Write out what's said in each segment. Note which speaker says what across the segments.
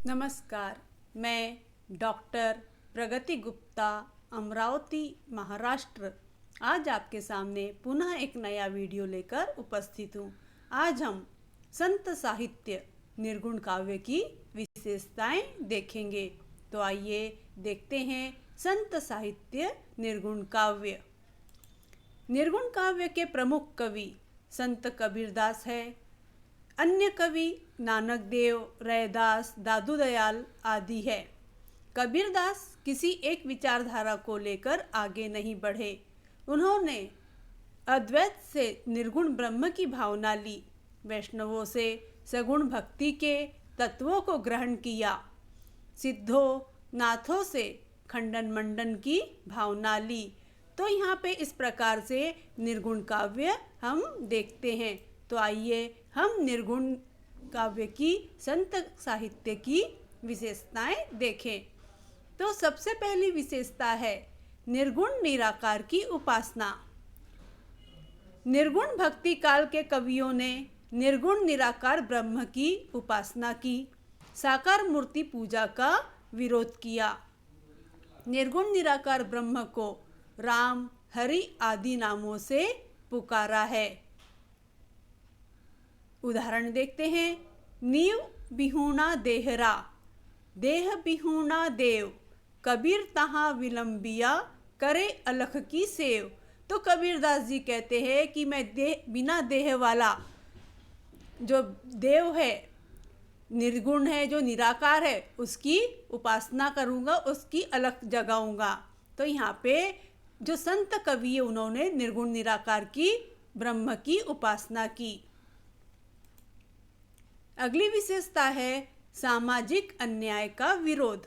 Speaker 1: नमस्कार। मैं डॉक्टर प्रगति गुप्ता, अमरावती, महाराष्ट्र, आज आपके सामने पुनः एक नया वीडियो लेकर उपस्थित हूँ। आज हम संत साहित्य निर्गुण काव्य की विशेषताएं देखेंगे। तो आइए देखते हैं संत साहित्य निर्गुण काव्य। निर्गुण काव्य के प्रमुख कवि संत कबीरदास है। अन्य कवि नानक देव, रैदास, दादू दयाल आदि है। कबीरदास किसी एक विचारधारा को लेकर आगे नहीं बढ़े। उन्होंने अद्वैत से निर्गुण ब्रह्म की भावना ली, वैष्णवों से सगुण भक्ति के तत्वों को ग्रहण किया, सिद्धों नाथों से खंडन मंडन की भावना ली। तो यहाँ पे इस प्रकार से निर्गुण काव्य हम देखते हैं। तो आइए हम निर्गुण काव्य की संत साहित्य की विशेषताएं देखें। तो सबसे पहली विशेषता है निर्गुण निराकार की उपासना। निर्गुण भक्ति काल के कवियों ने निर्गुण निराकार ब्रह्म की उपासना की, साकार मूर्ति पूजा का विरोध किया। निर्गुण निराकार ब्रह्म को राम, हरि आदि नामों से पुकारा है। उदाहरण देखते हैं। नीव बिहूणा देहरा, देह बिहूणा देव, कबीर तहाँ विलंबिया, करे अलख की सेव। तो कबीरदास जी कहते हैं कि मैं बिना देह वाला जो देव है, निर्गुण है, जो निराकार है, उसकी उपासना करूँगा, उसकी अलख जगाऊँगा। तो यहाँ पे जो संत कवि है उन्होंने निर्गुण निराकार की ब्रह्म की उपासना की। अगली विशेषता है सामाजिक अन्याय का विरोध।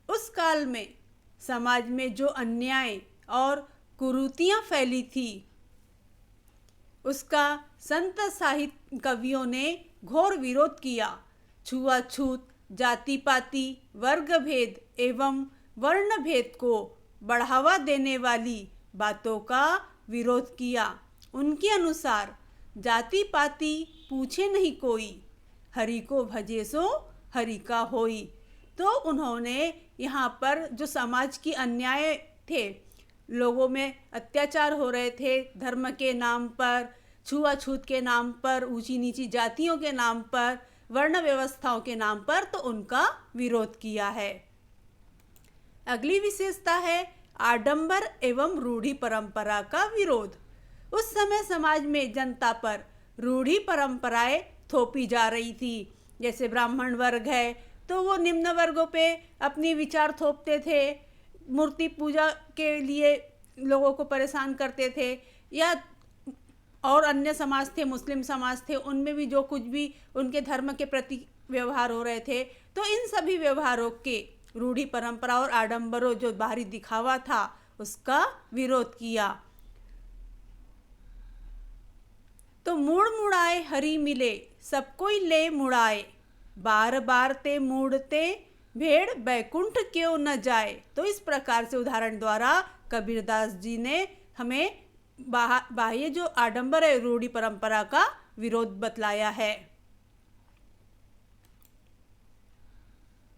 Speaker 1: उस काल में समाज में जो अन्याय और कुरीतियाँ फैली थी, उसका संत साहित्य कवियों ने घोर विरोध किया। छुआछूत, जाति पाति, वर्ग भेद एवं वर्ण भेद को बढ़ावा देने वाली बातों का विरोध किया। उनके अनुसार जाति पाति पूछे नहीं कोई, हरि को भजे सो हरि का होई। तो उन्होंने यहाँ पर जो समाज की अन्याय थे, लोगों में अत्याचार हो रहे थे, धर्म के नाम पर, छुआछूत के नाम पर, ऊंची नीची जातियों के नाम पर, वर्ण व्यवस्थाओं के नाम पर, तो उनका विरोध किया है। अगली विशेषता है आडंबर एवं रूढ़ी परंपरा का विरोध। उस समय समाज में जनता पर रूढ़ी परंपराएं थोपी जा रही थी। जैसे ब्राह्मण वर्ग है तो वो निम्न वर्गों पे अपनी विचार थोपते थे, मूर्ति पूजा के लिए लोगों को परेशान करते थे, या और अन्य समाज थे, मुस्लिम समाज थे, उनमें भी जो कुछ भी उनके धर्म के प्रति व्यवहार हो रहे थे, तो इन सभी व्यवहारों के रूढ़ी परंपरा और आडंबरों जो बाहरी दिखावा था उसका विरोध किया। तो मूड़ मुड़ाए हरि मिले, सब कोई ले मुड़ाए, बार बार ते मूड़ते, भेड़ बैकुंठ क्यों न जाए। तो इस प्रकार से उदाहरण द्वारा कबीरदास जी ने हमें बाह्य जो आडंबर है, रूढ़ी परंपरा का विरोध बतलाया है।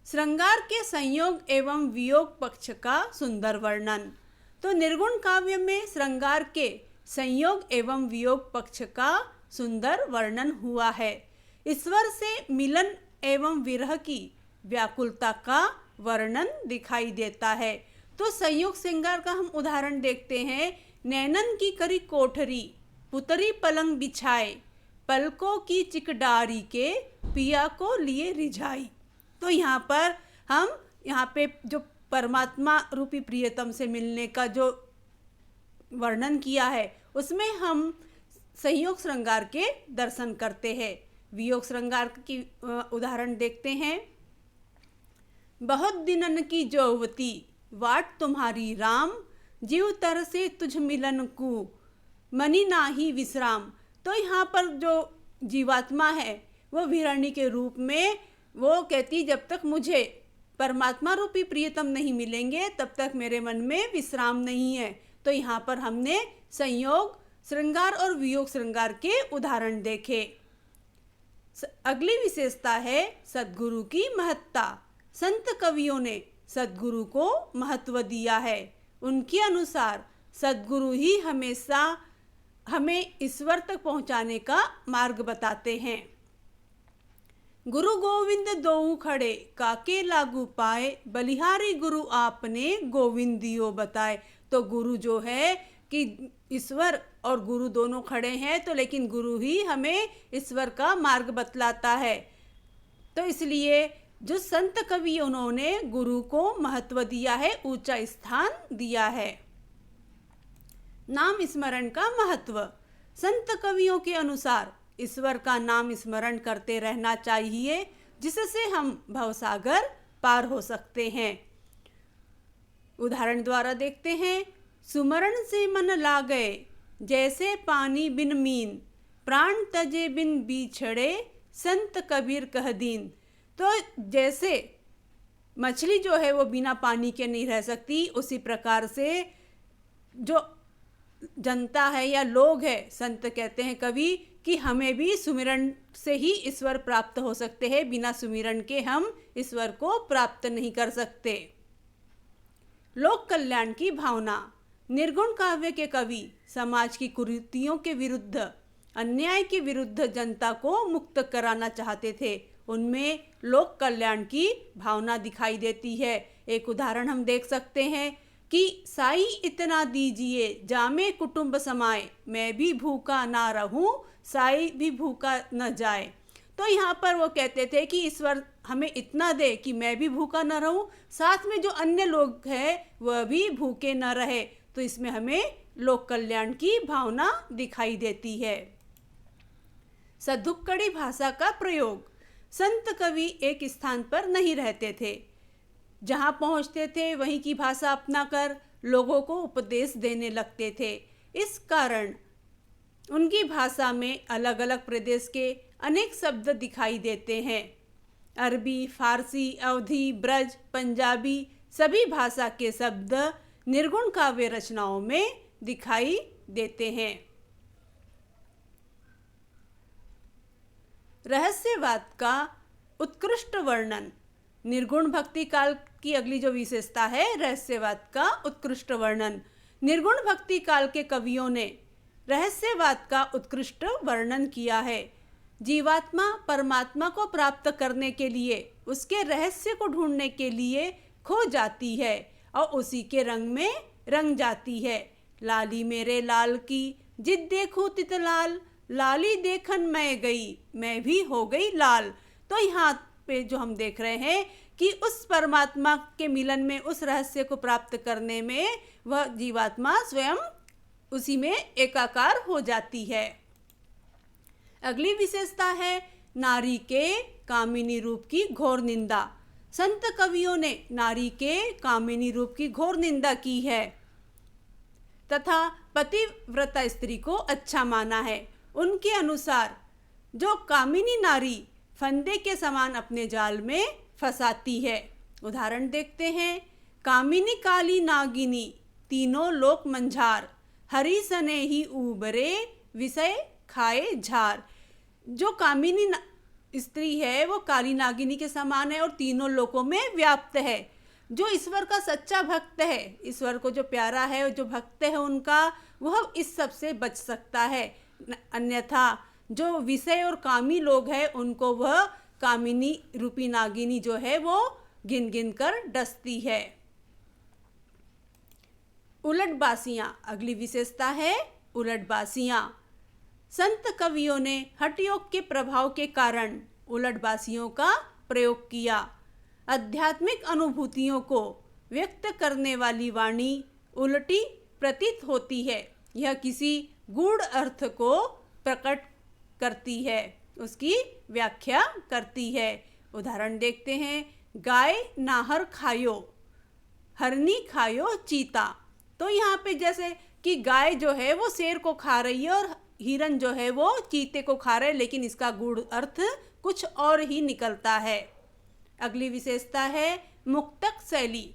Speaker 1: श्रृंगार के संयोग एवं वियोग पक्ष का सुंदर वर्णन। तो निर्गुण काव्य में श्रृंगार के संयोग एवं वियोग पक्ष का सुंदर वर्णन हुआ है। ईश्वर से मिलन एवं विरह की व्याकुलता का वर्णन दिखाई देता है। तो संयोग श्रृंगार का हम उदाहरण देखते हैं। नैनन की करी कोठरी, पुतरी पलंग बिछाए, पलकों की चिकडारी के, पिया को लिए रिझाई। तो यहाँ पे जो परमात्मा रूपी प्रियतम से मिलने का जो वर्णन किया है, उसमें हम संयोग श्रृंगार के दर्शन करते हैं। वियोग श्रृंगार की उदाहरण देखते हैं। बहुत दिनन की जौवती, वाट तुम्हारी राम, जीव तरसे तुझ मिलन को, मनि नाही विश्राम। तो यहाँ पर जो जीवात्मा है वो विरणी के रूप में वो कहती, जब तक मुझे परमात्मा रूपी प्रियतम नहीं मिलेंगे तब तक मेरे मन में विश्राम नहीं है। तो यहाँ पर हमने संयोग श्रृंगार और वियोग श्रृंगार के उदाहरण देखे। अगली विशेषता है सद्गुरु की महत्ता। संत कवियों ने सद्गुरु को महत्व दिया है। उनके अनुसार सद्गुरु ही हमेशा हमें ईश्वर तक पहुंचाने का मार्ग बताते हैं। गुरु गोविंद दोऊ खड़े काके लागू पाए, बलिहारी गुरु आपने गोविंद दियो बताए। तो गुरु जो है कि ईश्वर और गुरु दोनों खड़े हैं, तो लेकिन गुरु ही हमें ईश्वर का मार्ग बतलाता है। तो इसलिए जो संत कवि उन्होंने गुरु को महत्व दिया है, ऊंचा स्थान दिया है। नाम स्मरण का महत्व। संत कवियों के अनुसार ईश्वर का नाम स्मरण करते रहना चाहिए, जिससे हम भवसागर पार हो सकते हैं। उदाहरण द्वारा देखते हैं। सुमरण से मन लागे, जैसे पानी बिन मीन, प्राण तजे बिन बिछड़े, संत कबीर कह दीन। तो जैसे मछली जो है वो बिना पानी के नहीं रह सकती, उसी प्रकार से जो जनता है या लोग है, संत कहते हैं कवि कि हमें भी सुमिरन से ही ईश्वर प्राप्त हो सकते हैं। बिना सुमिरन के हम ईश्वर को प्राप्त नहीं कर सकते। लोक कल्याण की भावना। निर्गुण काव्य के कवि समाज की कुरीतियों के विरुद्ध, अन्याय के विरुद्ध जनता को मुक्त कराना चाहते थे। उनमें लोक कल्याण की भावना दिखाई देती है। एक उदाहरण हम देख सकते हैं कि साई इतना दीजिए, जामे कुटुंब समाए, मैं भी भूखा ना रहूं, साई भी भूखा न जाए। तो यहाँ पर वो कहते थे कि ईश्वर हमें इतना दे कि मैं भी भूखा न रहूं, साथ में जो अन्य लोग हैं वह भी भूखे न रहे। तो इसमें हमें लोक कल्याण की भावना दिखाई देती है। सदुक्कड़ी भाषा का प्रयोग। संत कवि एक स्थान पर नहीं रहते थे, जहाँ पहुँचते थे वहीं की भाषा अपनाकर लोगों को उपदेश देने लगते थे। इस कारण उनकी भाषा में अलग अलग प्रदेश के अनेक शब्द दिखाई देते हैं। अरबी, फारसी, अवधी, ब्रज, पंजाबी सभी भाषा के शब्द निर्गुण काव्य रचनाओं में दिखाई देते हैं। रहस्यवाद का उत्कृष्ट वर्णन। निर्गुण भक्ति काल की अगली जो विशेषता है, रहस्यवाद का उत्कृष्ट वर्णन। निर्गुण भक्ति काल के कवियों ने रहस्यवाद का उत्कृष्ट वर्णन किया है। जीवात्मा परमात्मा को प्राप्त करने के लिए, उसके रहस्य को ढूंढने के लिए खो जाती है और उसी के रंग में रंग जाती है। लाली मेरे लाल की जिद देखूं तित लाल, लाली देखन मैं गई, मैं भी हो गई लाल। तो यहाँ पे जो हम देख रहे हैं कि उस परमात्मा के मिलन में, उस रहस्य को प्राप्त करने में वह जीवात्मा स्वयं उसी में एकाकार हो जाती है। अगली विशेषता है नारी के कामिनी रूप की घोर निंदा। संत कवियों ने नारी के कामिनी रूप की घोर निंदा की है तथा पतिव्रता स्त्री को अच्छा माना है। उनके अनुसार जो कामिनी नारी फंदे के समान अपने जाल में फंसाती है। उदाहरण देखते हैं। कामिनी काली नागिनी, तीनों लोक मंझार, हरि सने ही ऊबरे, विषय खाए झार। जो कामिनी स्त्री है वो काली नागिनी के समान है और तीनों लोकों में व्याप्त है। जो ईश्वर का सच्चा भक्त है, ईश्वर को जो प्यारा है, जो भक्त है उनका, वह इस सब से बच सकता है। अन्यथा जो विषय और कामी लोग हैं उनको वह कामिनी रूपी नागिनी जो है वो गिन गिन कर डसती है। उलटबासियाँ। अगली विशेषता है उलटबासियाँ। संत कवियों ने हठयोग के प्रभाव के कारण उलटबासियों का प्रयोग किया। आध्यात्मिक अनुभूतियों को व्यक्त करने वाली वाणी उलटी प्रतीत होती है। यह किसी गूढ़ अर्थ को प्रकट करती है, उसकी व्याख्या करती है। उदाहरण देखते हैं। गाय नाहर खायो, हरनी खायो चीता। तो यहाँ पे जैसे कि गाय जो है वो शेर को खा रही है और हिरन जो है वो चीते को खा रहे हैं, लेकिन इसका गूढ़ अर्थ कुछ और ही निकलता है। अगली विशेषता है मुक्तक शैली।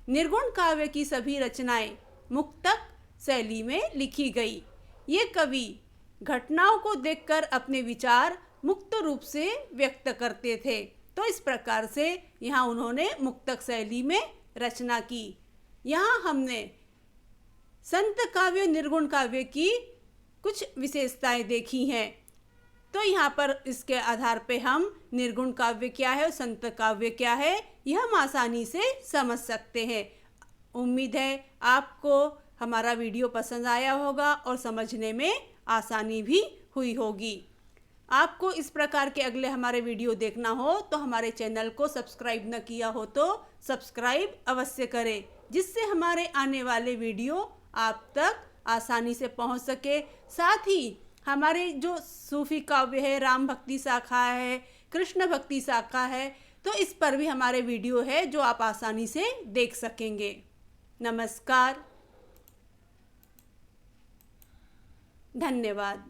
Speaker 1: निर्गुण काव्य की सभी रचनाएं मुक्तक शैली में लिखी गई। ये कवि घटनाओं को देखकर अपने विचार मुक्त रूप से व्यक्त करते थे। तो इस प्रकार से यहाँ उन्होंने मुक्तक शैली में रचना की। यहाँ हमने संत काव्य निर्गुण काव्य की कुछ विशेषताएं देखी हैं। तो यहाँ पर इसके आधार पे हम निर्गुण काव्य क्या है और संत काव्य क्या है यह हम आसानी से समझ सकते हैं। उम्मीद है आपको हमारा वीडियो पसंद आया होगा और समझने में आसानी भी हुई होगी। आपको इस प्रकार के अगले हमारे वीडियो देखना हो तो हमारे चैनल को सब्सक्राइब न किया हो तो सब्सक्राइब अवश्य करें, जिससे हमारे आने वाले वीडियो आप तक आसानी से पहुंच सके। साथ ही हमारे जो सूफी काव्य है, राम भक्ति शाखा है, कृष्ण भक्ति शाखा है, तो इस पर भी हमारे वीडियो है जो आप आसानी से देख सकेंगे। नमस्कार, धन्यवाद।